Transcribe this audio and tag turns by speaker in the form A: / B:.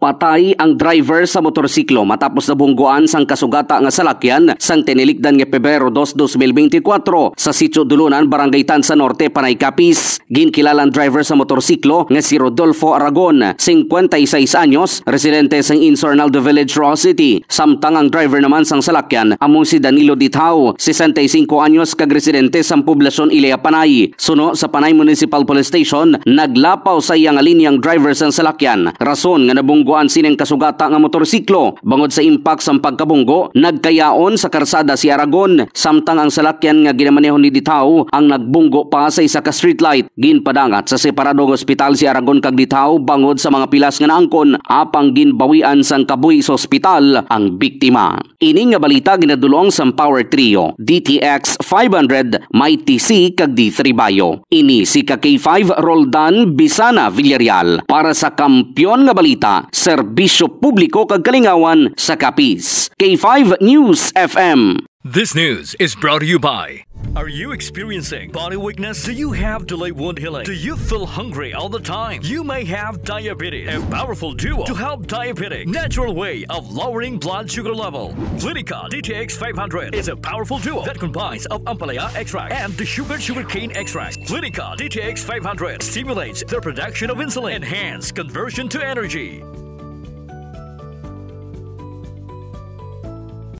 A: Patay ang driver sa motorsiklo matapos nabungguan sang kasugata nga salakyan sang tinilikdan nga Pebrero 2, 2024 sa Sitio Dulunan, Barangay Tansa Norte, Panay Capiz. Ginkilalang driver sa motorsiklo nga si Rodolfo Aragon, 56 anyos, residente sang Insornaldo Village, Roa City. Samtang ang driver naman sang salakyan among si Danilo Ditao, 65 anyos, kag residente sang poblasyon Ilea, Panay. Suno sa Panay Municipal Police Station, naglapaw sa iyang linyang driver sang salakyan. Rason nga nabungguan sining kasugata nga motorsiklo. Bangod sa impact sang pagkabunggo, nagkayaon sa karsada si Aragon, samtang ang salakyan nga ginamanehon ni Ditao ang nagbunggo pa sa isa ka streetlight. Ginpadangat sa separadong ospital si Aragon kag Ditao bangod sa mga pilas nga naangkon, apang ginbawian sang kabuhi sa ospital ang biktima. Ini nga balita ginadulong sa Power Trio, DTX 500, may TC kag D3 Bayo. Ini si K5 Roldan Bisana Villarreal para sa kampyon nga balita, serbisyo publiko kag kalingawan sa Capiz. K5 News FM.
B: This news is brought to you by... Are you experiencing body weakness? Do you have delayed wound healing? Do you feel hungry all the time? You may have diabetes. A powerful duo to help diabetic. Natural way of lowering blood sugar level. Clinica DTX 500 is a powerful duo that combines of Ampalaya extract and the sugarcane extract. Clinica DTX 500 stimulates the production of insulin, enhance conversion to energy,